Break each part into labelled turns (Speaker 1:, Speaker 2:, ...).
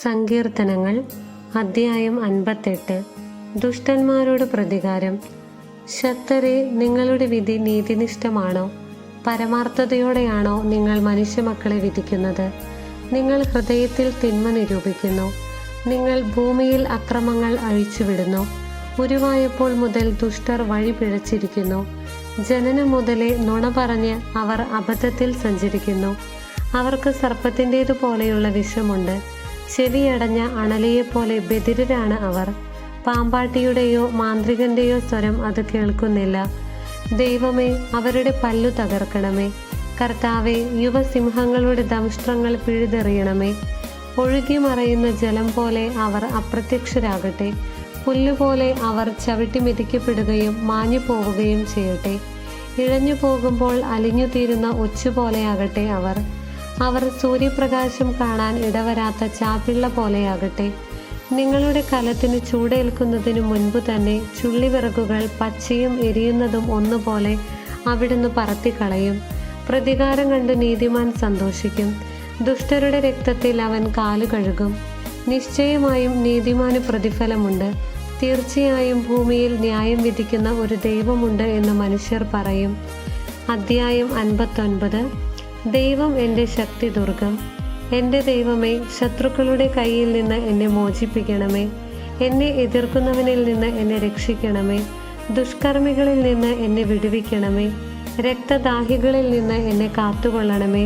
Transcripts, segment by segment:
Speaker 1: സങ്കീർത്തനങ്ങൾ അധ്യായം 58. ദുഷ്ടന്മാരോട് പ്രതികാരം. ശക്തരെ, നിങ്ങളുടെ വിധി നീതിനിഷ്ഠമാണോ? പരമാർത്ഥതയോടെയാണോ നിങ്ങൾ മനുഷ്യമക്കളെ വിധിക്കുന്നത്? നിങ്ങൾ ഹൃദയത്തിൽ തിന്മ നിരൂപിക്കുന്നു. നിങ്ങൾ ഭൂമിയിൽ അക്രമങ്ങൾ അഴിച്ചുവിടുന്നു. ഉരുവായപ്പോൾ മുതൽ ദുഷ്ടർ വഴി പിഴച്ചിരിക്കുന്നു. ജനനം മുതലേ നുണ പറഞ്ഞ് അവർ അബദ്ധത്തിൽ സഞ്ചരിക്കുന്നു. അവർക്ക് സർപ്പത്തിൻ്റേതുപോലെയുള്ള വിഷമുണ്ട്. ചെവിയടഞ്ഞ അണലിയെപ്പോലെ ബധിരരാണ് അവർ. പാമ്പാട്ടിയുടെയോ മാന്ത്രികന്റെയോ സ്വരം അത് കേൾക്കുന്നില്ല. ദൈവമേ, അവരുടെ പല്ലു തകർക്കണമേ. കർത്താവെ, യുവസിംഹങ്ങളുടെ ദംഷ്ട്രങ്ങൾ പിഴുതെറിയണമേ. ഒഴുകി മറയുന്ന ജലം പോലെ അവർ അപ്രത്യക്ഷരാകട്ടെ. പുല്ലുപോലെ അവർ ചവിട്ടി മെതിക്കപ്പെടുകയും മാഞ്ഞു പോവുകയും ചെയ്യട്ടെ. ഇഴഞ്ഞു പോകുമ്പോൾ അലിഞ്ഞുതീരുന്ന ഒച്ചുപോലെയാകട്ടെ അവർ. അവർ സൂര്യപ്രകാശം കാണാൻ ഇടവരാത്ത ചാപ്പിള്ള പോലെയാകട്ടെ. നിങ്ങളുടെ കലത്തിന് ചൂടേൽക്കുന്നതിനു മുൻപ് തന്നെ ചുള്ളിവിറകുകൾ പച്ചയും എരിയുന്നതും ഒന്നുപോലെ അവിടുന്ന് പറത്തിക്കളയും. പ്രതികാരം കണ്ട് നീതിമാൻ സന്തോഷിക്കും. ദുഷ്ടരുടെ രക്തത്തിൽ അവൻ കാലു കഴുകും. നിശ്ചയമായും നീതിമാന് പ്രതിഫലമുണ്ട്. തീർച്ചയായും ഭൂമിയിൽ ന്യായം വിധിക്കുന്ന ഒരു ദൈവമുണ്ട് എന്ന് മനുഷ്യർ പറയും. അധ്യായം 59. ദൈവം എൻ്റെ ശക്തി ദുർഗം. എൻ്റെ ദൈവമേ, ശത്രുക്കളുടെ കയ്യിൽ നിന്ന് എന്നെ മോചിപ്പിക്കണമേ. എന്നെ എതിർക്കുന്നവനിൽ നിന്ന് എന്നെ രക്ഷിക്കണമേ. ദുഷ്കർമ്മികളിൽ നിന്ന് എന്നെ വിടുവിക്കണമേ. രക്തദാഹികളിൽ നിന്ന് എന്നെ കാത്തുകൊള്ളണമേ.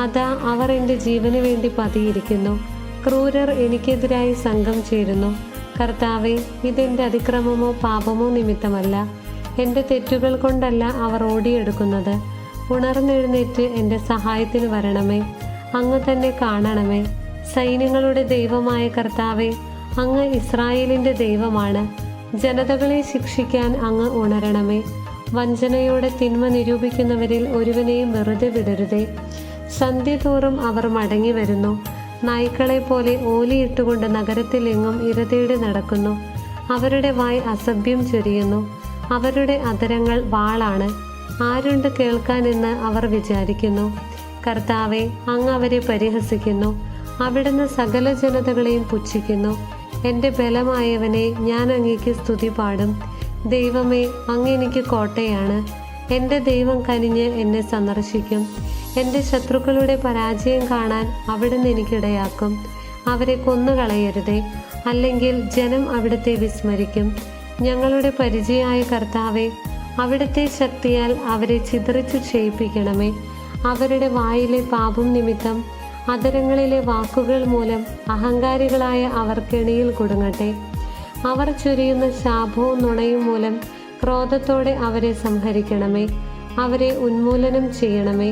Speaker 1: അതാ, അവർ എൻ്റെ ജീവന് വേണ്ടി പതിയിരിക്കുന്നു. ക്രൂരർ എനിക്കെതിരായി സംഘം ചേരുന്നു. കർത്താവേ, ഇതെൻ്റെ അതിക്രമമോ പാപമോ നിമിത്തമല്ല. എൻ്റെ തെറ്റുകൾ കൊണ്ടല്ല അവർ ഓടിയെടുക്കുന്നത്. ഉണർന്നെഴുന്നേറ്റ് എൻ്റെ സഹായത്തിന് വരണമേ. അങ്ങ് തന്നെ കാണണമേ. സൈന്യങ്ങളുടെ ദൈവമായ കർത്താവേ, അങ്ങ് ഇസ്രായേലിൻ്റെ ദൈവമാണ്. ജനതകളെ ശിക്ഷിക്കാൻ അങ്ങ് ഉണരണമേ. വഞ്ചനയോടെ തിന്മ നിരൂപിക്കുന്നവരിൽ ഒരുവനെയും വെറുതെ വിടരുതേ. സന്ധ്യ തോറും അവർ മടങ്ങി വരുന്നു. നായ്ക്കളെ പോലെ ഓലിയിട്ടുകൊണ്ട് നഗരത്തിലെങ്ങും ഇരതേടി നടക്കുന്നു. അവരുടെ വായ് അസഭ്യം ചൊരിയുന്നു. അവരുടെ അധരങ്ങൾ വാളാണ്. ആരുണ്ട് കേൾക്കാനെന്ന് അവർ വിചാരിക്കുന്നു. കർത്താവെ, അങ്ങ് അവരെ പരിഹസിക്കുന്നു. അവിടുന്ന് സകല ജനതകളെയും പുച്ഛിക്കുന്നു. എൻ്റെ ബലമായവനെ, ഞാൻ അങ്ങേക്ക് സ്തുതി പാടും. ദൈവമേ, അങ്ങ് എനിക്ക് കോട്ടയാണ്. എൻ്റെ ദൈവം കനിഞ്ഞ് എന്നെ സന്ദർശിക്കും. എൻ്റെ ശത്രുക്കളുടെ പരാജയം കാണാൻ അവിടുന്ന് എനിക്കിടയാക്കും. അവരെ കൊന്നുകളയരുതേ, അല്ലെങ്കിൽ ജനം അവിടുത്തെ വിസ്മരിക്കും. ഞങ്ങളുടെ പരിചയായ കർത്താവെ, അവിടുത്തെ ശക്തിയാൽ അവരെ ചിതറിച്ചു ക്ഷയിപ്പിക്കണമേ. അവരുടെ വായിലെ പാപം നിമിത്തം, അധരങ്ങളിലെ വാക്കുകൾ മൂലം അഹങ്കാരികളായ അവർ കെണിയിൽ കുടുങ്ങട്ടെ. അവർ ചൊരിയുന്ന ശാപവും നുണയും മൂലം ക്രോധത്തോടെ അവരെ സംഹരിക്കണമേ. അവരെ ഉന്മൂലനം ചെയ്യണമേ.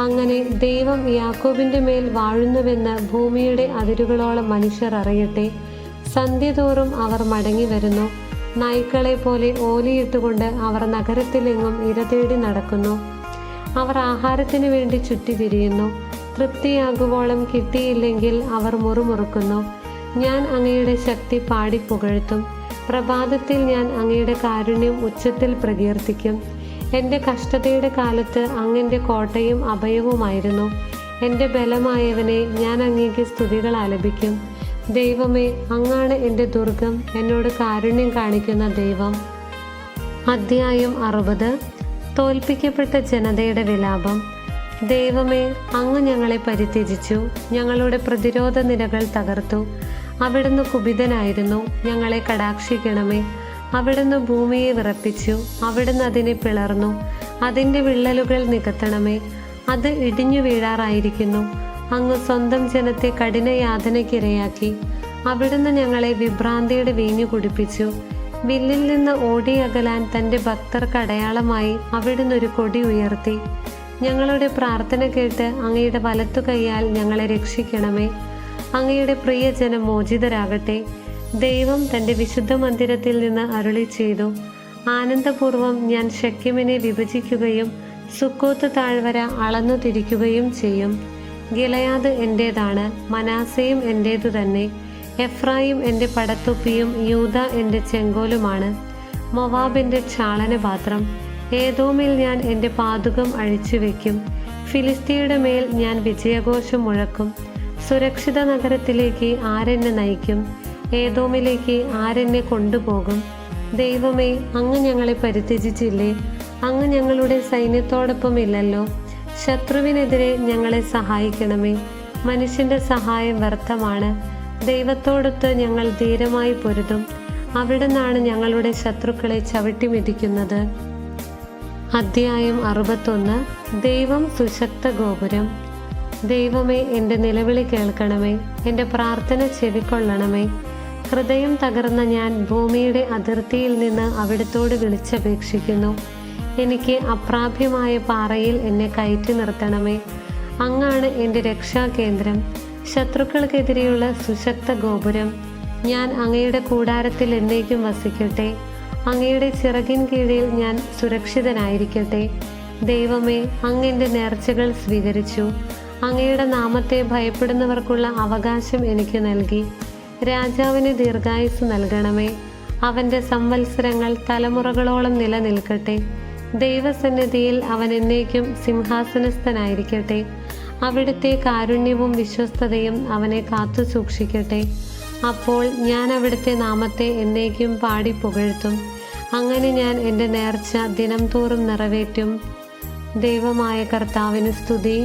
Speaker 1: അങ്ങനെ ദൈവം യാക്കോബിൻ്റെ മേൽ വാഴുന്നുവെന്ന് ഭൂമിയുടെ അതിരുകളോളം മനുഷ്യർ അറിയട്ടെ. സന്ധ്യതോറും അവർ മടങ്ങി വരുന്നു. നായ്ക്കളെ പോലെ ഓലിയിട്ടുകൊണ്ട് അവർ നഗരത്തിലെങ്ങും ഇരതേടി നടക്കുന്നു. അവർ ആഹാരത്തിന് വേണ്ടി ചുറ്റിത്തിരിയുന്നു. തൃപ്തിയാകുവോളം കിട്ടിയില്ലെങ്കിൽ അവർ മുറുമുറുക്കുന്നു. ഞാൻ അങ്ങയുടെ ശക്തി പാടി പുകഴ്ത്തും. പ്രഭാതത്തിൽ ഞാൻ അങ്ങയുടെ കാരുണ്യം ഉച്ചത്തിൽ പ്രകീർത്തിക്കും. എൻ്റെ കഷ്ടതയുടെ കാലത്ത് അങ്ങെൻ്റെ കോട്ടയും അഭയവുമായിരുന്നു. എൻ്റെ ബലമായവനെ, ഞാൻ അങ്ങേക്ക് സ്തുതികൾ ആലപിക്കും. ദൈവമേ, അങ്ങാണ് എൻ്റെ ദുർഗം, എന്നോട് കാരുണ്യം കാണിക്കുന്ന ദൈവം. അധ്യായം 60. തോൽപ്പിക്കപ്പെട്ട ജനതയുടെ വിലാപം. ദൈവമേ, അങ്ങ് ഞങ്ങളെ പരിത്യജിച്ചു. ഞങ്ങളുടെ പ്രതിരോധ നിരകൾ തകർത്തു. അവിടുന്ന് കുപിതനായിരുന്നു. ഞങ്ങളെ കടാക്ഷിക്കണമേ. അവിടുന്ന് ഭൂമിയെ വിറപ്പിച്ചു. അവിടുന്ന് അതിനെ പിളർന്നു. അതിൻ്റെ വിള്ളലുകൾ നികത്തണമേ. അത് ഇടിഞ്ഞു വീഴാറായിരിക്കുന്നു. അങ്ങ് സ്വന്തം ജനത്തെ കഠിന യാതനയ്ക്കിരയാക്കി. അവിടുന്ന് ഞങ്ങളെ വിഭ്രാന്തിയുടെ വീഞ്ഞു കുടിപ്പിച്ചു. വില്ലിൽ നിന്ന് ഓടിയകലാൻ തൻ്റെ ഭക്തർക്ക് അടയാളമായി അവിടുന്ന് ഒരു കൊടി ഉയർത്തി. ഞങ്ങളുടെ പ്രാർത്ഥന കേട്ട് അങ്ങയുടെ വലത്തു കൈയാൽ ഞങ്ങളെ രക്ഷിക്കണമേ. അങ്ങയുടെ പ്രിയജനം മോചിതരാകട്ടെ. ദൈവം തൻ്റെ വിശുദ്ധ മന്ദിരത്തിൽ നിന്ന് അരുളി ചെയ്തു. ആനന്ദപൂർവ്വം ഞാൻ ശെക്കെമിനെ വിഭജിക്കുകയും സുക്കോത്ത് താഴ്വര അളന്നു തിരിക്കുകയും ചെയ്യും. ഗിലെയാദ് എൻ്റേതാണ്, മനാസയും എൻ്റേതു തന്നെ. എഫ്രായിം എൻ്റെ പടത്തൊപ്പിയും യൂദാ എൻ്റെ ചെങ്കോലുമാണ്. മൊവാബ് എൻ്റെ ക്ഷാളനപാത്രം. ഏദോമിൽ ഞാൻ എൻ്റെ പാദുകം അഴിച്ചു വയ്ക്കും. ഫിലിസ്തീയുടെ മേൽ ഞാൻ വിജയഘോഷം മുഴക്കും. സുരക്ഷിത നഗരത്തിലേക്ക് ആരെന്നെ നയിക്കും? ഏദോമിലേക്ക് ആരെന്നെ കൊണ്ടുപോകും? ദൈവമേ, അങ്ങ് ഞങ്ങളെ പരിത്യജിച്ചില്ലേ? അങ്ങ് ഞങ്ങളുടെ സൈന്യത്തോടൊപ്പം ഇല്ലല്ലോ. ശത്രുവിനെതിരെ ഞങ്ങളെ സഹായിക്കണമേ. മനുഷ്യന്റെ സഹായം വ്യർത്ഥമാണ്. ദൈവത്തോടൊത്ത് ഞങ്ങൾ ധീരമായി പൊരുതും. അവിടുന്നാണ് ഞങ്ങളുടെ ശത്രുക്കളെ ചവിട്ടി മെതിക്കുന്നത്. അധ്യായം 61. ദൈവം സുശക്ത ഗോപുരം. ദൈവമേ, എൻ്റെ നിലവിളി കേൾക്കണമേ. എൻ്റെ പ്രാർത്ഥന ചെവിക്കൊള്ളണമേ. ഹൃദയം തകർന്ന ഞാൻ ഭൂമിയുടെ അതിർത്തിയിൽ നിന്ന് അവിടുത്തോട് വിളിച്ചപേക്ഷിക്കുന്നു. എനിക്ക് അപ്രാപ്യമായ പാറയിൽ എന്നെ കയറ്റി നിർത്തണമേ. അങ്ങാണ് എൻ്റെ രക്ഷാകേന്ദ്രം, ശത്രുക്കൾക്കെതിരെയുള്ള സുശക്ത ഗോപുരം. ഞാൻ അങ്ങയുടെ കൂടാരത്തിൽ എന്നേക്കും വസിക്കട്ടെ. അങ്ങയുടെ ചിറകിൻ കീഴിൽ ഞാൻ സുരക്ഷിതനായിരിക്കട്ടെ. ദൈവമേ, അങ്ങെൻ്റെ നേർച്ചകൾ സ്വീകരിച്ചു. അങ്ങയുടെ നാമത്തെ ഭയപ്പെടുന്നവർക്കുള്ള അവകാശം എനിക്ക് നൽകി. രാജാവിന് ദീർഘായുസ് നൽകണമേ. അവൻ്റെ സംവത്സരങ്ങൾ തലമുറകളോളം നിലനിൽക്കട്ടെ. ദൈവസന്നിധിയിൽ അവൻ എന്നേക്കും സിംഹാസനസ്ഥനായിരിക്കട്ടെ. അവിടുത്തെ കാരുണ്യവും വിശ്വസ്തതയും അവനെ കാത്തു സൂക്ഷിക്കട്ടെ. അപ്പോൾ ഞാൻ അവിടുത്തെ നാമത്തെ എന്നേക്കും പാടി പുകഴ്ത്തും. അങ്ങനെ ഞാൻ എൻ്റെ നേർച്ച ദിനം തോറും നിറവേറ്റും. ദൈവമായ കർത്താവിന് സ്തുതി.